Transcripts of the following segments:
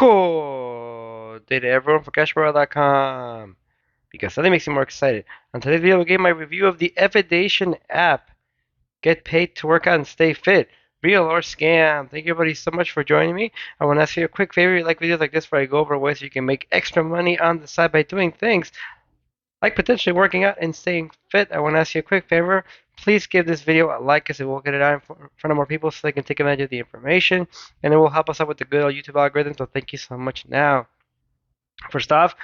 Cool day to everyone for CashBarrel.com because nothing makes me more excited. On today's video, we gave my review of the Evidation app. Get paid to work out and stay fit. Real or scam? Thank you everybody so much for joining me. I want to ask you a quick favor. You like videos like this where I go over ways you can make extra money on the side by doing things like potentially working out and staying fit. I want to ask you a quick favor. Please give this video a like because it will get it out in front of more people so they can take advantage of the information. And it will help us out with the good old YouTube algorithm. So thank you so much now. First off,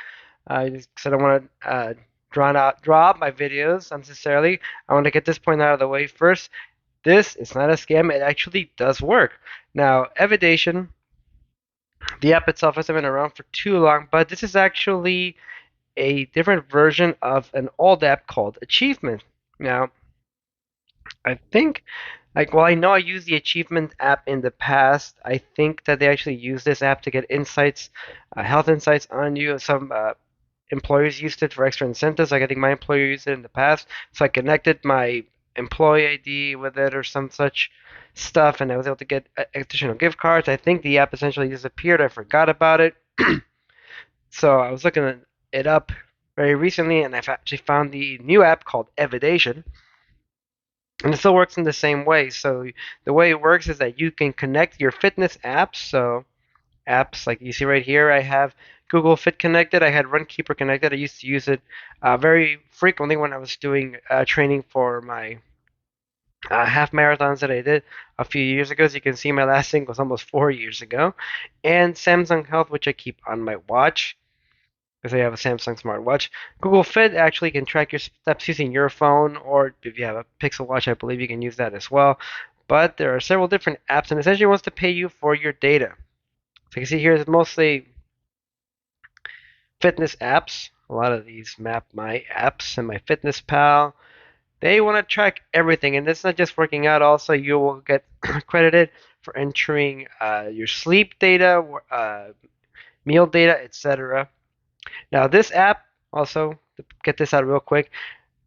I just said I want to draw out my videos unnecessarily. I want to get this point out of the way first. This is not a scam. It actually does work. Now, Evidation, the app itself hasn't been around for too long, but this is actually a different version of an old app called Achievement. Now, I think, well, I know I used the Achievement app in the past. I think that they actually use this app to get insights, health insights on you. Some employers used it for extra incentives. Like I think my employer used it in the past. So I connected my employee ID with it or some such stuff, and I was able to get additional gift cards. I think the app essentially disappeared. I forgot about it. So I was looking it up very recently, and I've actually found the new app called Evidation. And it still works in the same way. So the way it works is that you can connect your fitness apps. So apps like you see right here, I have Google Fit connected. I had Runkeeper connected. I used to use it very frequently when I was doing training for my half marathons that I did a few years ago. As you can see, my last thing was almost 4 years ago. And Samsung Health, which I keep on my watch because I have a Samsung smartwatch. Google Fit actually can track your steps using your phone, or if you have a Pixel Watch, I believe you can use that as well. But there are several different apps, and essentially wants to pay you for your data. So you can see here it's mostly fitness apps. A lot of these map my apps and my Fitness Pal. They want to track everything, and it's not just working out. Also, you will get credited for entering your sleep data, meal data, etc. Now, this app, also, to get this out real quick,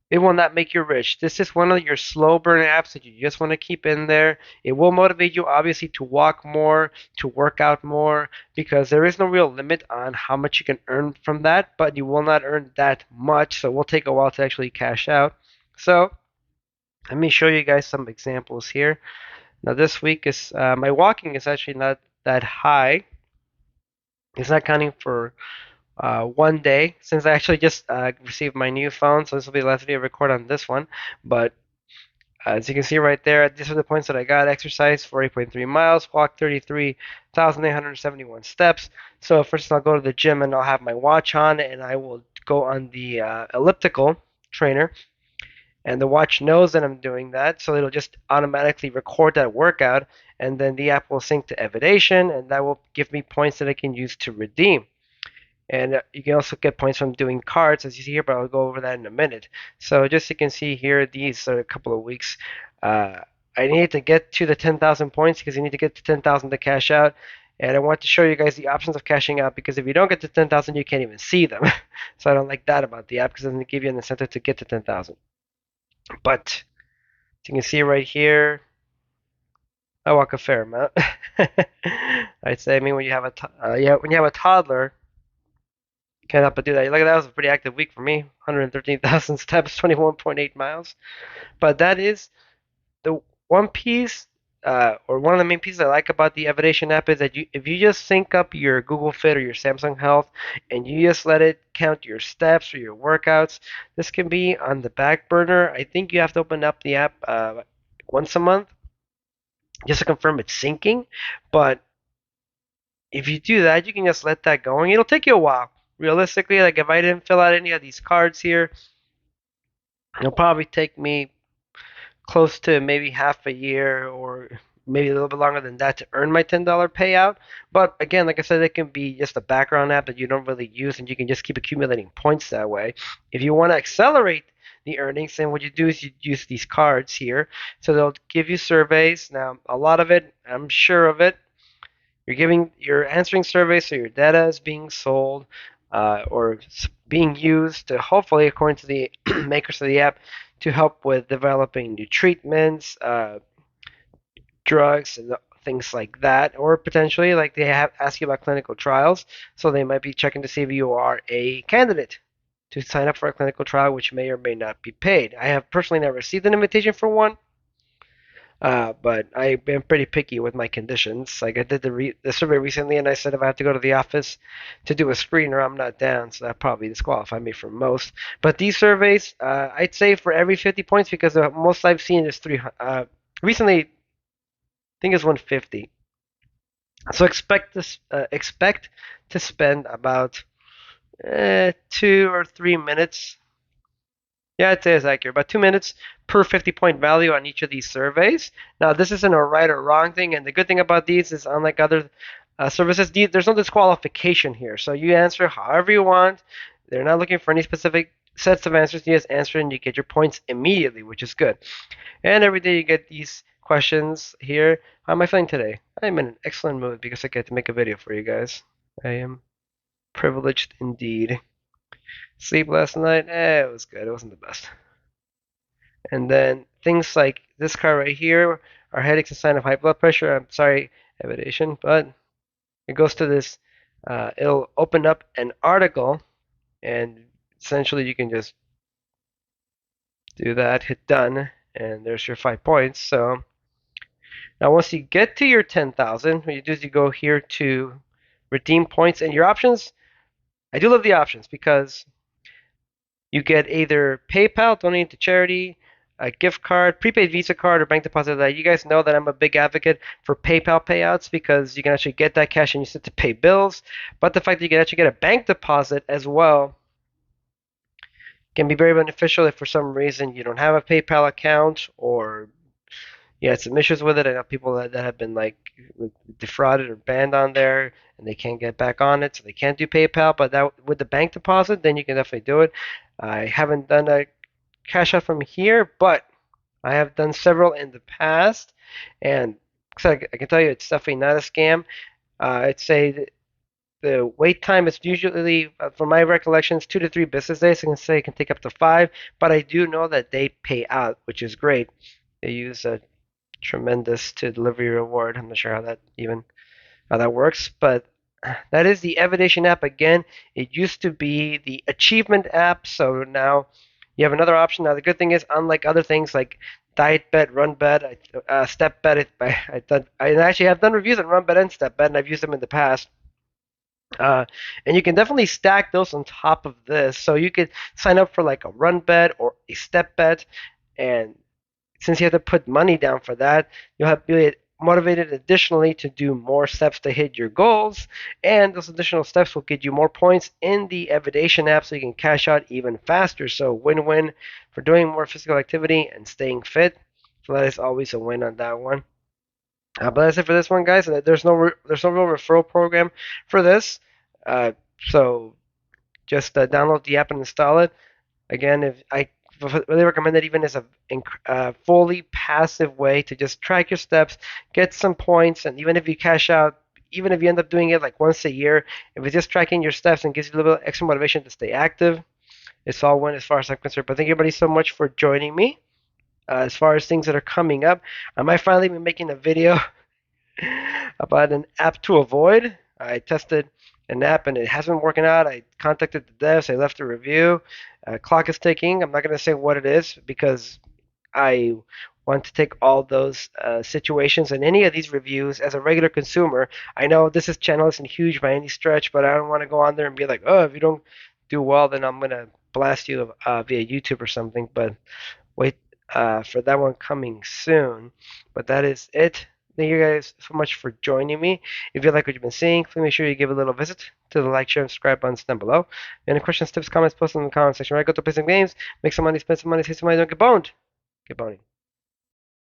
it will not make you rich. This is one of your slow burn apps that you just want to keep in there. It will motivate you, obviously, to walk more, to work out more, because there is no real limit on how much you can earn from that, but you will not earn that much, so it will take a while to actually cash out. So, let me show you guys some examples here. Now, this week is my walking is actually not that high. It's not counting for one day since I actually just received my new phone, so this will be the last video I record on this one. But as you can see right there, these are the points that I got. Exercise for 8.3 miles, walk 33,871 steps. So first I'll go to the gym and I'll have my watch on and I will go on the elliptical trainer. And the watch knows that I'm doing that, so it'll just automatically record that workout, and then the app will sync to Evidation, and that will give me points that I can use to redeem. And you can also get points from doing cards, as you see here, but I'll go over that in a minute. So just you can see here, these are a couple of weeks. I need to get to the 10,000 points because you need to get to 10,000 to cash out. And I want to show you guys the options of cashing out because if you don't get to 10,000, you can't even see them. So I don't like that about the app because it doesn't give you an incentive to get to 10,000. But as you can see right here, I walk a fair amount. I'd say, I mean, when you have a toddler, can't help but do that. Look at that, was a pretty active week for me. 113,000 steps, 21.8 miles. But that is the one piece, or one of the main pieces I like about the Evidation app is that if you just sync up your Google Fit or your Samsung Health and you just let it count your steps or your workouts, this can be on the back burner. I think you have to open up the app once a month just to confirm it's syncing. But if you do that, you can just let that going. It'll take you a while. Realistically, like if I didn't fill out any of these cards here, it'll probably take me close to maybe half a year or maybe a little bit longer than that to earn my $10 payout. But again, like I said, it can be just a background app that you don't really use and you can just keep accumulating points that way. If you want to accelerate the earnings, then what you do is you use these cards here. So they'll give you surveys. Now, a lot of it, I'm sure of it, you're answering surveys, so your data is being sold or being used to hopefully, according to the makers of the app, to help with developing new treatments, drugs, and things like that, or potentially like they have ask you about clinical trials, so they might be checking to see if you are a candidate to sign up for a clinical trial, which may or may not be paid. I have personally never received an invitation for one, but I've been pretty picky with my conditions. Like I did the survey recently, and I said if I have to go to the office to do a screener, I'm not down. So that probably disqualified me from most. But these surveys, I'd say for every 50 points, because the most I've seen is 300. Recently, I think it's 150. So expect to spend about 2 or 3 minutes. Yeah, it is accurate. About 2 minutes per 50-point value on each of these surveys. Now, this isn't a right or wrong thing, and the good thing about these is, unlike other services, there's no disqualification here. So you answer however you want. They're not looking for any specific sets of answers. You just answer and you get your points immediately, which is good. And every day you get these questions here. How am I feeling today? I'm in an excellent mood because I get to make a video for you guys. I am privileged indeed. Sleep last night, it was good. It wasn't the best. And then things like this card right here are headaches, a sign of high blood pressure. I'm sorry, Evidation, but it goes to this. It'll open up an article, and essentially you can just do that, hit done, and there's your 5 points. So now once you get to your 10,000, what you do is you go here to redeem points, and your options. I do love the options because you get either PayPal, donating to charity, a gift card, prepaid Visa card, or bank deposit. That you guys know that I'm a big advocate for PayPal payouts because you can actually get that cash and use it to pay bills. But the fact that you can actually get a bank deposit as well can be very beneficial if for some reason you don't have a PayPal account or you had some issues with it. I know people that have been like defrauded or banned on there and they can't get back on it, so they can't do PayPal. But that with the bank deposit, then you can definitely do it. I haven't done a cash out from here, but I have done several in the past, and so I can tell you it's definitely not a scam. I'd say the wait time is usually, from my recollections, 2 to 3 business days. I can say it can take up to 5, but I do know that they pay out, which is great. They use a tremendous to deliver your reward. I'm not sure how that works, but that is the Evidation app. Again, it used to be the Achievement app, so now you have another option. Now, the good thing is, unlike other things like DietBet, RunBet, StepBet, I actually have done reviews on RunBet and StepBet, and I've used them in the past. And you can definitely stack those on top of this. So you could sign up for like a RunBet or a StepBet, and since you have to put money down for that, you'll be motivated additionally to do more steps to hit your goals, and those additional steps will get you more points in the Evidation app so you can cash out even faster. So win-win for doing more physical activity and staying fit. So that is always a win on that one. But that's it for this one, guys. There's no real referral program for this, so just download the app and install it. Again, if I really recommend it even as a fully passive way to just track your steps, get some points, and even if you cash out, even if you end up doing it like once a year, if it's just tracking your steps and gives you a little bit extra motivation to stay active, it's all win as far as I'm concerned. But thank you everybody so much for joining me. As far as things that are coming up, I might finally be making a video about an app to avoid. I tested an app and it hasn't been working out. I contacted the devs. I left a review. Clock is ticking. I'm not going to say what it is because I want to take all those situations and any of these reviews as a regular consumer. I know this channel isn't huge by any stretch, but I don't want to go on there and be like, oh, if you don't do well, then I'm going to blast you via YouTube or something. But wait for that one coming soon. But that is it. Thank you guys so much for joining me. If you like what you've been seeing, please make sure you give a little visit to the like, share, and subscribe buttons down below. Any questions, tips, comments, post them in the comment section. Right, go to play some games, make some money, spend some money, save some money, don't get boned. Get boning.